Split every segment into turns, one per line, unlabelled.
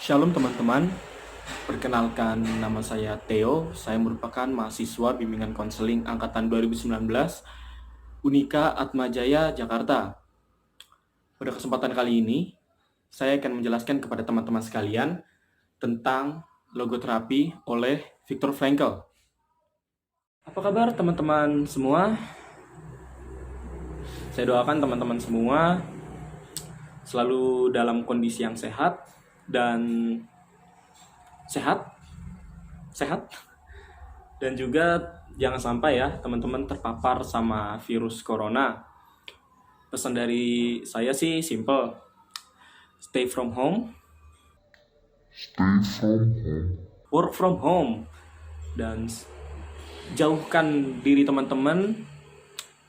Shalom teman-teman, perkenalkan nama saya Theo. Saya merupakan mahasiswa bimbingan konseling angkatan 2019 Unika Atmajaya, Jakarta. Pada kesempatan kali ini, saya akan menjelaskan kepada teman-teman sekalian tentang logoterapi oleh Viktor Frankl. Apa kabar teman-teman semua? Saya doakan teman-teman semua selalu dalam kondisi yang sehat dan sehat dan juga jangan sampai ya teman-teman terpapar sama virus corona. Pesan dari saya sih simple, stay from home, work from home, dan jauhkan diri teman-teman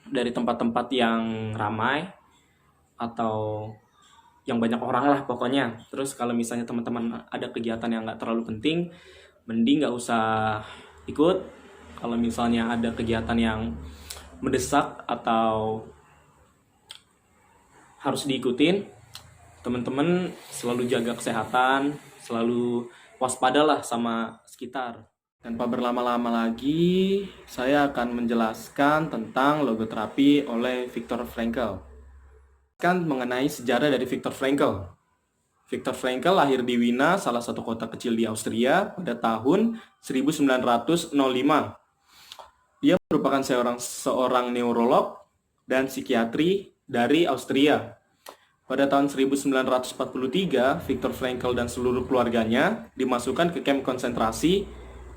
dari tempat-tempat yang ramai atau yang banyak orang lah pokoknya. Terus kalau misalnya teman-teman ada kegiatan yang nggak terlalu penting, mending nggak usah ikut. Kalau misalnya ada kegiatan yang mendesak atau harus diikutin, teman-teman selalu jaga kesehatan, selalu waspadalah sama sekitar. Tanpa berlama-lama lagi, saya akan menjelaskan tentang logoterapi oleh Viktor Frankl. Mengenai sejarah dari Viktor Frankl. Viktor Frankl lahir di Wina, salah satu kota kecil di Austria, pada tahun 1905. Dia merupakan seorang neurolog dan psikiatri dari Austria. Pada tahun 1943, Viktor Frankl dan seluruh keluarganya dimasukkan ke kamp konsentrasi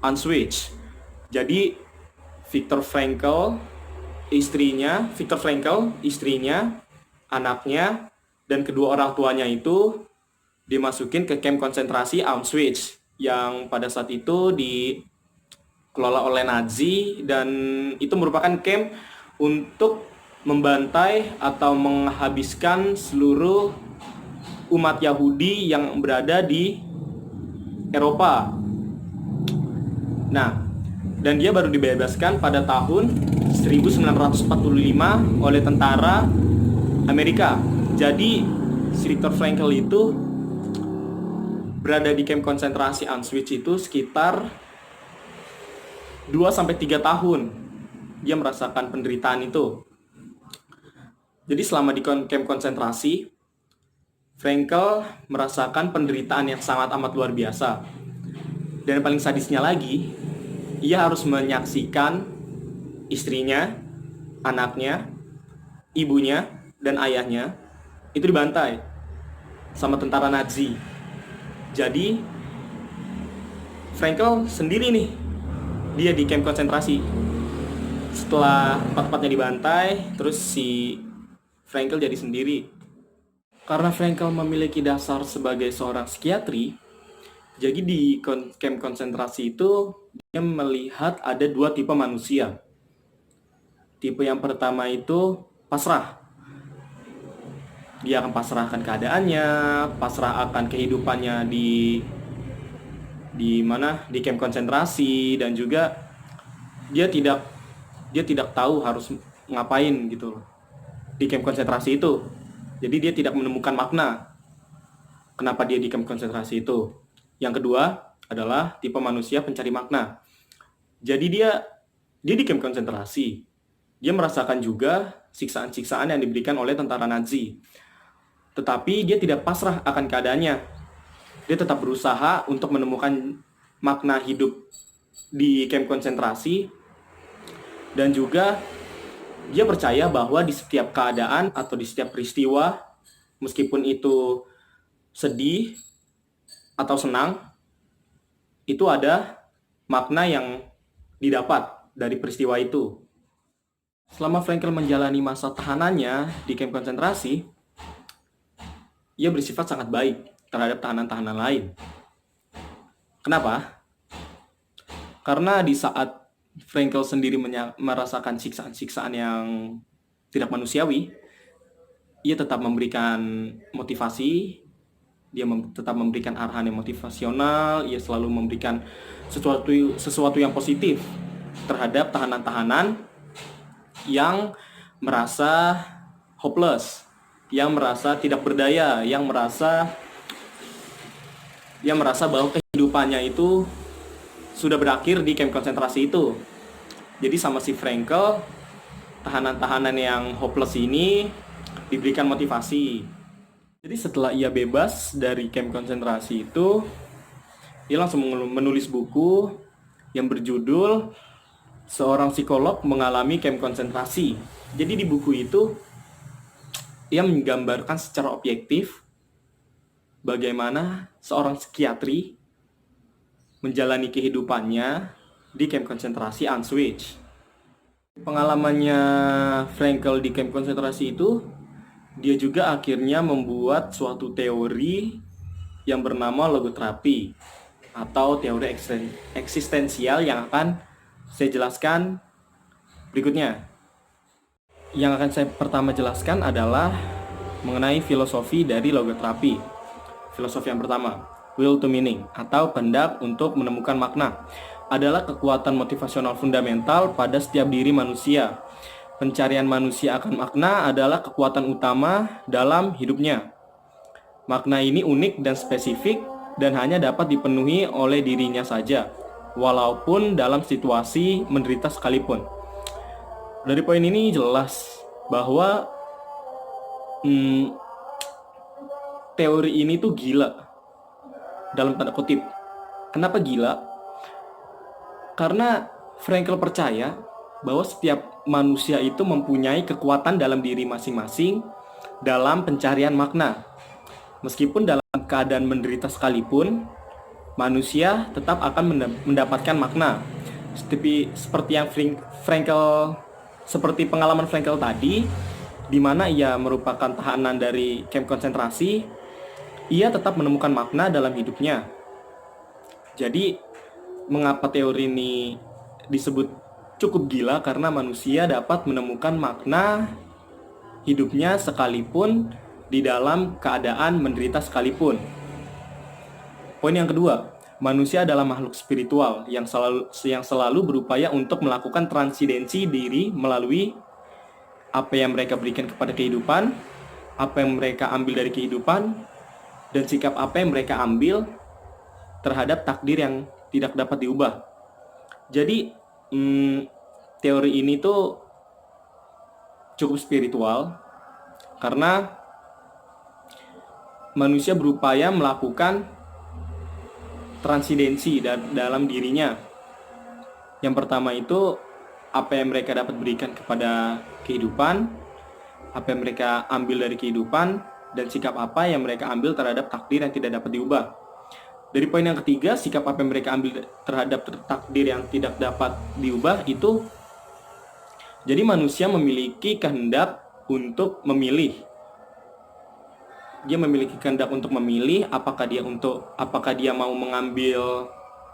Auschwitz. Jadi Viktor Frankl, istrinya, anaknya, dan kedua orang tuanya itu dimasukin ke kamp konsentrasi Auschwitz yang pada saat itu dikelola oleh Nazi, dan itu merupakan camp untuk membantai atau menghabiskan seluruh umat Yahudi yang berada di Eropa. Nah, dan dia baru dibebaskan pada tahun 1945 oleh tentara Amerika. Jadi Viktor Frankl itu berada di kamp konsentrasi Auschwitz itu sekitar 2-3 tahun. Dia merasakan penderitaan itu. Jadi selama di kamp konsentrasi, Frankl merasakan penderitaan yang sangat amat luar biasa. Dan yang paling sadisnya lagi, ia harus menyaksikan istrinya, anaknya, ibunya, dan ayahnya itu dibantai sama tentara Nazi. Jadi Frankl sendiri nih, dia di kamp konsentrasi. Setelah empat-empatnya dibantai, terus si Frankl jadi sendiri. Karena Frankl memiliki dasar sebagai seorang psikiatri, jadi di kamp konsentrasi itu dia melihat ada dua tipe manusia. Tipe yang pertama itu pasrah. Dia akan pasrah akan keadaannya, pasrah akan kehidupannya di kamp konsentrasi, dan juga dia tidak tahu harus ngapain gitu di kamp konsentrasi itu. Jadi dia tidak menemukan makna kenapa dia di kamp konsentrasi itu. Yang kedua adalah tipe manusia pencari makna. Jadi dia di kamp konsentrasi, dia merasakan juga siksaan-siksaan yang diberikan oleh tentara Nazi. Tetapi dia tidak pasrah akan keadaannya. Dia tetap berusaha untuk menemukan makna hidup di kamp konsentrasi, dan juga dia percaya bahwa di setiap keadaan atau di setiap peristiwa, meskipun itu sedih atau senang, itu ada makna yang didapat dari peristiwa itu. Selama Frankl menjalani masa tahanannya di kamp konsentrasi, ia bersifat sangat baik terhadap tahanan-tahanan lain. Kenapa? Karena di saat Frankl sendiri merasakan siksaan-siksaan yang tidak manusiawi, ia tetap memberikan motivasi, dia tetap memberikan arahan yang motivasional, ia selalu memberikan sesuatu yang positif terhadap tahanan-tahanan yang merasa hopeless, yang merasa tidak berdaya, yang merasa Dia merasa bahwa kehidupannya itu sudah berakhir di kamp konsentrasi itu. Jadi sama si Frankel, tahanan-tahanan yang hopeless ini diberikan motivasi. Jadi setelah ia bebas dari kamp konsentrasi itu, dia langsung menulis buku yang berjudul Seorang Psikolog Mengalami Kamp Konsentrasi. Jadi di buku itu ia menggambarkan secara objektif bagaimana seorang psikiatri menjalani kehidupannya di kamp konsentrasi Auschwitz. Pengalamannya Frankel di kamp konsentrasi itu, dia juga akhirnya membuat suatu teori yang bernama logoterapi atau teori eksistensial yang akan saya jelaskan berikutnya. Yang akan saya pertama jelaskan adalah mengenai filosofi dari logoterapi. Filosofi yang pertama, will to meaning atau kehendak untuk menemukan makna, adalah kekuatan motivasional fundamental pada setiap diri manusia. Pencarian manusia akan makna adalah kekuatan utama dalam hidupnya. Makna ini unik dan spesifik dan hanya dapat dipenuhi oleh dirinya saja, walaupun dalam situasi menderita sekalipun. Dari poin ini jelas bahwa teori ini tuh gila, dalam tanda kutip. Kenapa gila? Karena Frankel percaya bahwa setiap manusia itu mempunyai kekuatan dalam diri masing-masing dalam pencarian makna. Meskipun dalam keadaan menderita sekalipun, manusia tetap akan mendapatkan makna. Seperti yang seperti pengalaman Frankel tadi, di mana ia merupakan tahanan dari kamp konsentrasi, ia tetap menemukan makna dalam hidupnya. Jadi, mengapa teori ini disebut cukup gila? Karena manusia dapat menemukan makna hidupnya sekalipun di dalam keadaan menderita sekalipun. Poin yang kedua, manusia adalah makhluk spiritual yang selalu berupaya untuk melakukan transidensi diri melalui apa yang mereka berikan kepada kehidupan, apa yang mereka ambil dari kehidupan, dan sikap apa yang mereka ambil terhadap takdir yang tidak dapat diubah. Jadi teori ini tuh cukup spiritual karena manusia berupaya melakukan transidensi dalam dirinya. Yang pertama itu apa yang mereka dapat berikan kepada kehidupan, apa yang mereka ambil dari kehidupan, dan sikap apa yang mereka ambil terhadap takdir yang tidak dapat diubah. Dari poin yang ketiga, sikap apa yang mereka ambil terhadap takdir yang tidak dapat diubah itu, jadi manusia memiliki kehendak untuk memilih. Dia memiliki kehendak untuk memilih apakah dia mau mengambil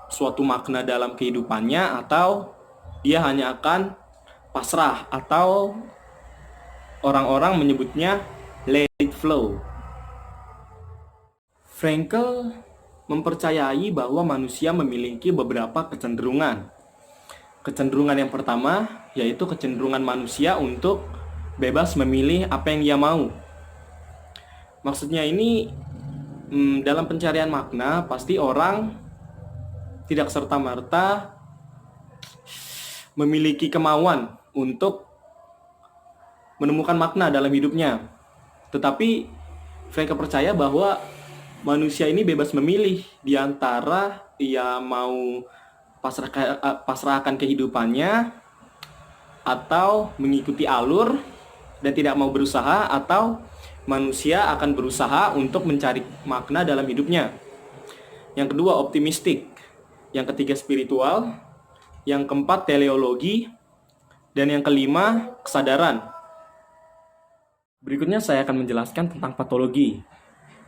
suatu makna dalam kehidupannya atau dia hanya akan pasrah, atau orang-orang menyebutnya let it flow. Frankel mempercayai bahwa manusia memiliki beberapa kecenderungan. Kecenderungan yang pertama yaitu kecenderungan manusia untuk bebas memilih apa yang dia mau. Maksudnya ini dalam pencarian makna pasti orang tidak serta-merta memiliki kemauan untuk menemukan makna dalam hidupnya. Tetapi mereka percaya bahwa manusia ini bebas memilih di antara ia mau pasrahkan kehidupannya atau mengikuti alur dan tidak mau berusaha, atau manusia akan berusaha untuk mencari makna dalam hidupnya. Yang kedua, optimistik. Yang ketiga, spiritual. Yang keempat, teleologi. Dan yang kelima, kesadaran. Berikutnya saya akan menjelaskan tentang patologi.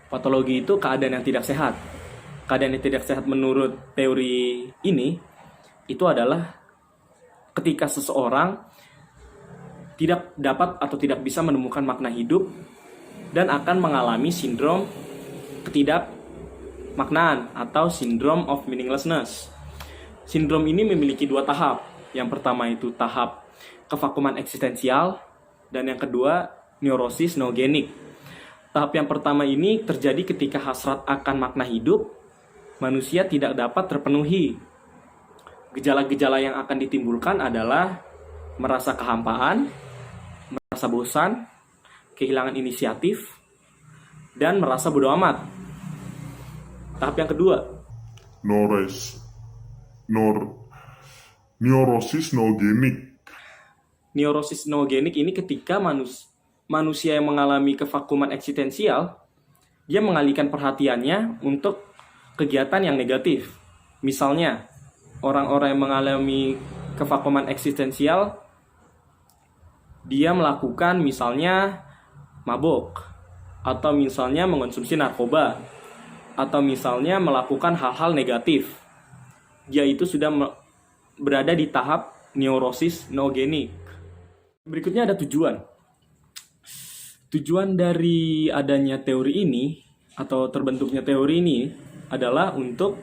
Patologi itu keadaan yang tidak sehat. Keadaan yang tidak sehat menurut teori ini, itu adalah ketika seseorang tidak dapat atau tidak bisa menemukan makna hidup dan akan mengalami sindrom ketidakmaknaan atau syndrome of meaninglessness. Sindrom ini memiliki dua tahap. Yang pertama itu tahap kevakuman eksistensial, dan yang kedua neurosis noogenik. Tahap yang pertama ini terjadi ketika hasrat akan makna hidup manusia tidak dapat terpenuhi. Gejala-gejala yang akan ditimbulkan adalah merasa kehampaan, merasa bosan, kehilangan inisiatif, dan merasa bodoh amat. Tahap yang kedua,
neurosis noogenik.
neurosis noogenik ini ketika manusia yang mengalami kevakuman eksistensial, dia mengalihkan perhatiannya untuk kegiatan yang negatif. Misalnya, orang-orang yang mengalami kevakuman eksistensial, dia melakukan misalnya mabuk, atau misalnya mengonsumsi narkoba, atau misalnya melakukan hal-hal negatif. Dia itu sudah berada di tahap neurosis noogenik. Berikutnya ada tujuan. Tujuan dari adanya teori ini atau terbentuknya teori ini adalah untuk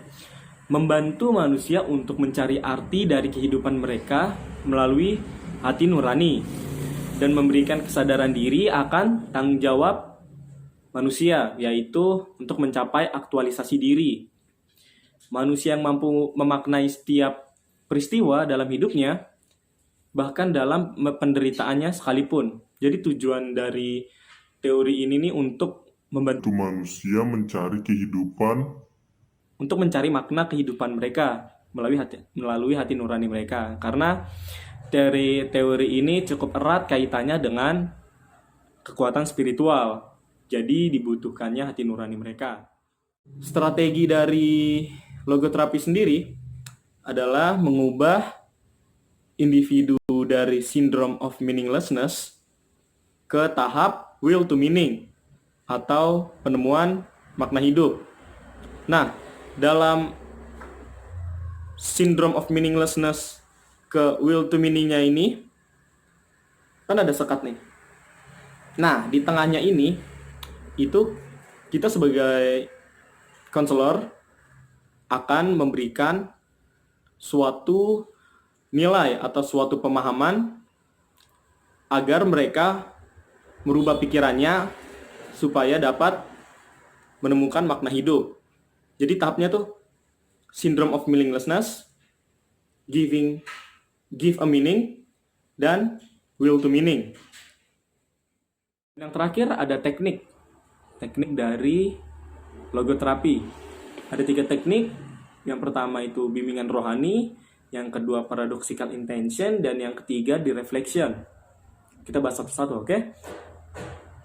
membantu manusia untuk mencari arti dari kehidupan mereka melalui hati nurani dan memberikan kesadaran diri akan tanggung jawab manusia, yaitu untuk mencapai aktualisasi diri. Manusia yang mampu memaknai setiap peristiwa dalam hidupnya, bahkan dalam penderitaannya sekalipun. Jadi tujuan dari teori ini nih untuk membantu
Manusia mencari kehidupan,
untuk mencari makna kehidupan mereka melalui hati nurani mereka. Karena teori ini cukup erat kaitannya dengan kekuatan spiritual. Jadi dibutuhkannya hati nurani mereka. Strategi dari logoterapi sendiri adalah mengubah individu dari syndrome of meaninglessness ke tahap will to meaning atau penemuan makna hidup. Nah, dalam syndrome of meaninglessness ke will to meaningnya ini kan ada sekat nih. Nah, di tengahnya ini itu kita sebagai konselor akan memberikan suatu nilai atau suatu pemahaman agar mereka merubah pikirannya supaya dapat menemukan makna hidup. Jadi tahapnya tuh syndrome of meaninglessness, give a meaning, dan will to meaning. Yang terakhir ada teknik dari logoterapi. Ada 3 teknik. Yang pertama itu bimbingan rohani, yang kedua paradoxical intention, dan yang ketiga di reflection. Kita bahas satu-satu, oke?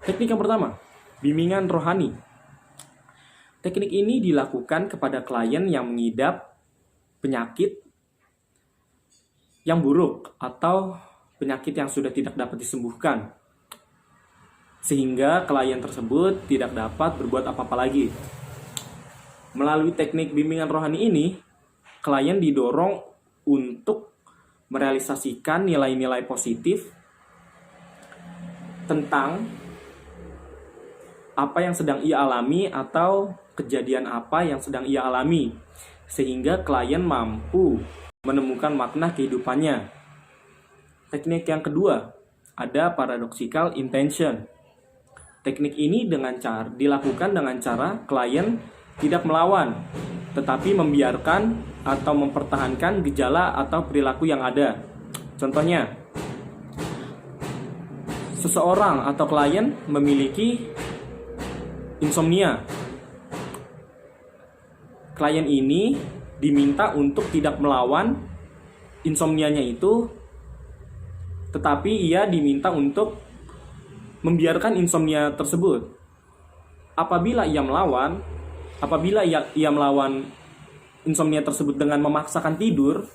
Teknik yang pertama, bimbingan rohani. Teknik ini dilakukan kepada klien yang mengidap penyakit yang buruk atau penyakit yang sudah tidak dapat disembuhkan, sehingga klien tersebut tidak dapat berbuat apa-apa lagi. Melalui teknik bimbingan rohani ini, klien didorong untuk merealisasikan nilai-nilai positif tentang apa yang sedang ia alami atau kejadian apa yang sedang ia alami, sehingga klien mampu menemukan makna kehidupannya. Teknik yang kedua, ada paradoxical intention. Teknik ini dilakukan dengan cara klien tidak melawan, tetapi membiarkan atau mempertahankan gejala atau perilaku yang ada. Contohnya, seseorang atau klien memiliki insomnia. Klien ini diminta untuk tidak melawan insomnianya itu, tetapi ia diminta untuk membiarkan insomnia tersebut. Apabila ia melawan insomnia tersebut dengan memaksakan tidur,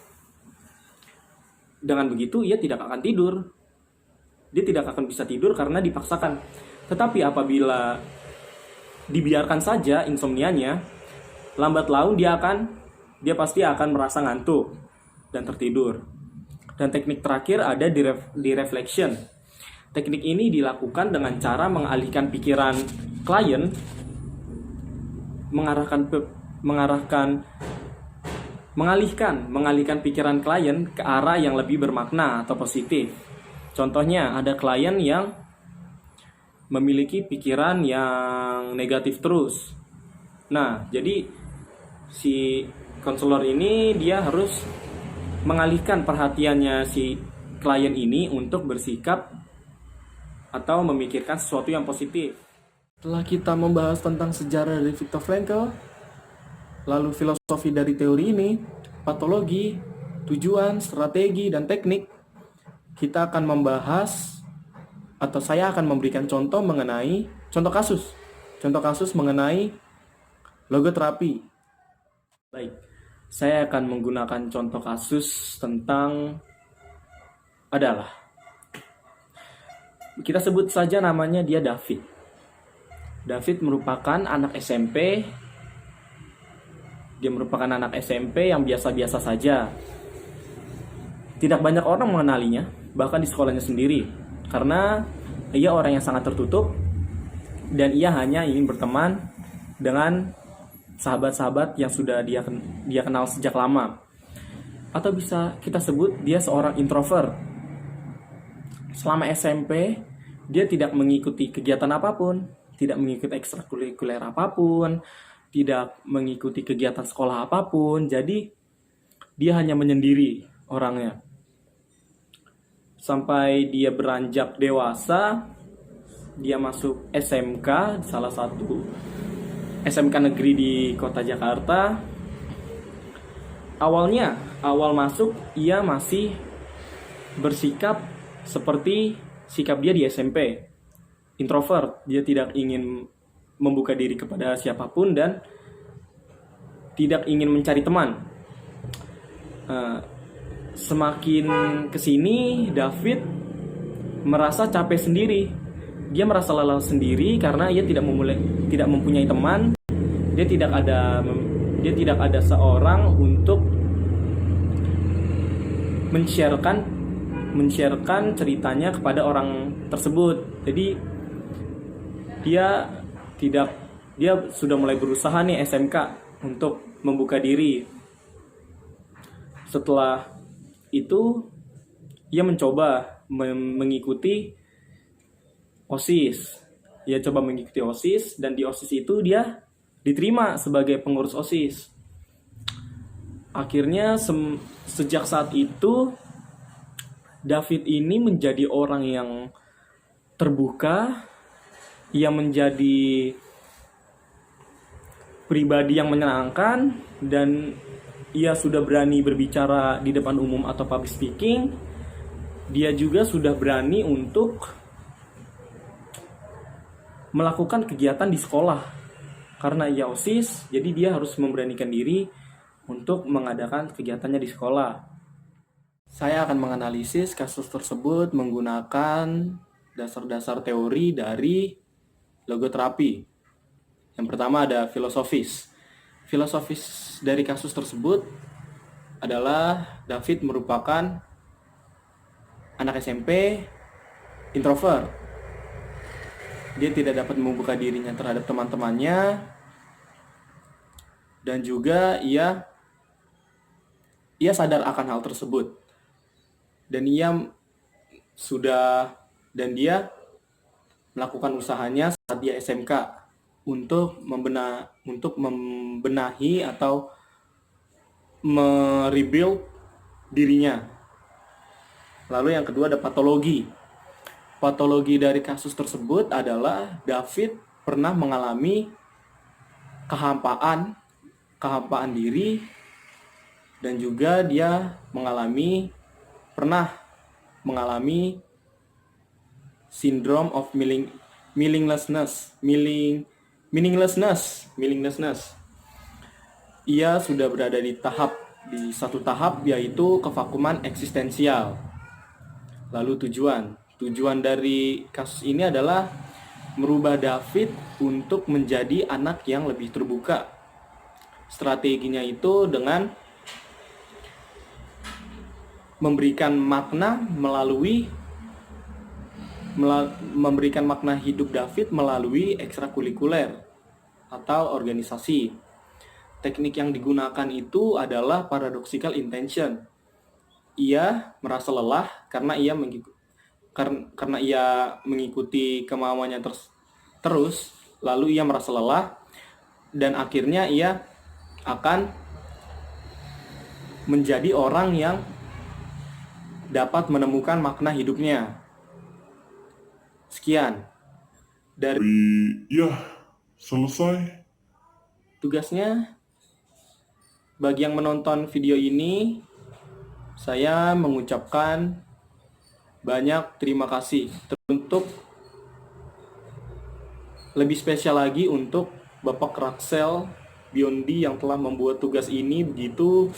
dengan begitu ia tidak akan tidur. Dia tidak akan bisa tidur karena dipaksakan. Tetapi apabila dibiarkan saja insomnianya, lambat laun dia pasti akan merasa ngantuk dan tertidur. Dan teknik terakhir ada di reflection. Teknik ini dilakukan dengan cara mengalihkan pikiran klien, mengalihkan pikiran klien ke arah yang lebih bermakna atau positif. Contohnya, ada klien yang memiliki pikiran yang negatif terus. Nah, jadi si konselor ini dia harus mengalihkan perhatiannya si klien ini untuk bersikap atau memikirkan sesuatu yang positif. Setelah kita membahas tentang sejarah dari Viktor Frankl, lalu filosofi dari teori ini, patologi, tujuan, strategi, dan teknik, kita akan membahas atau saya akan memberikan contoh kasus mengenai logoterapi. Baik, saya akan menggunakan contoh kasus tentang kita sebut saja namanya dia David. David merupakan anak SMP. Dia merupakan anak SMP yang biasa-biasa saja. Tidak banyak orang mengenalinya, bahkan di sekolahnya sendiri, karena ia orang yang sangat tertutup dan ia hanya ingin berteman dengan sahabat-sahabat yang sudah dia kenal sejak lama. Atau bisa kita sebut dia seorang introvert. Selama SMP, dia tidak mengikuti kegiatan apapun, tidak mengikuti ekstrakurikuler apapun, tidak mengikuti kegiatan sekolah apapun. Jadi, dia hanya menyendiri orangnya. Sampai dia beranjak dewasa, dia masuk SMK, salah satu SMK negeri di kota Jakarta. Awal masuk, ia masih bersikap seperti sikap dia di SMP. Introvert, dia tidak ingin membuka diri kepada siapapun dan tidak ingin mencari teman. Semakin kesini, David merasa capek sendiri. Dia merasa lelah sendiri karena ia tidak mempunyai teman. Dia tidak ada seorang untuk men-sharekan ceritanya kepada orang tersebut. Jadi dia sudah mulai berusaha nih SMK untuk membuka diri. Setelah itu ia mencoba mengikuti OSIS. Ia coba mengikuti OSIS dan di OSIS itu dia diterima sebagai pengurus OSIS. Akhirnya sejak saat itu David ini menjadi orang yang terbuka. Ia menjadi pribadi yang menyenangkan dan ia sudah berani berbicara di depan umum atau public speaking. Dia juga sudah berani untuk melakukan kegiatan di sekolah. Karena ia OSIS, jadi dia harus memberanikan diri untuk mengadakan kegiatannya di sekolah. Saya akan menganalisis kasus tersebut menggunakan dasar-dasar teori dari logoterapi. Yang pertama ada filosofis. Filosofis dari kasus tersebut adalah David merupakan anak SMP introvert. Dia tidak dapat membuka dirinya terhadap teman-temannya dan juga ia sadar akan hal tersebut. Dan dia melakukan usahanya saat dia SMK untuk membenahi atau merebuild dirinya. Lalu yang kedua ada patologi. Patologi dari kasus tersebut adalah David pernah mengalami kehampaan diri dan juga dia pernah mengalami syndrome of meaninglessness. Ia sudah berada di satu tahap yaitu kevakuman eksistensial. Lalu tujuan dari kasus ini adalah merubah David untuk menjadi anak yang lebih terbuka. Strateginya itu dengan memberikan makna hidup David melalui ekstrakurikuler atau organisasi. Teknik yang digunakan itu adalah paradoxical intention. Ia merasa lelah karena ia mengikuti kemauannya terus, lalu ia merasa lelah dan akhirnya ia akan menjadi orang yang dapat menemukan makna hidupnya. Sekian dari
Ya, selesai.
tugasnya. Bagi yang menonton video ini, saya mengucapkan banyak terima kasih. Untuk lebih spesial lagi untuk Bapak Raksel Biondi yang telah membuat tugas ini begitu.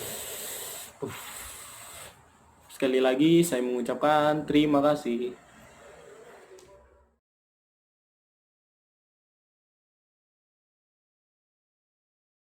Sekali lagi saya mengucapkan terima kasih.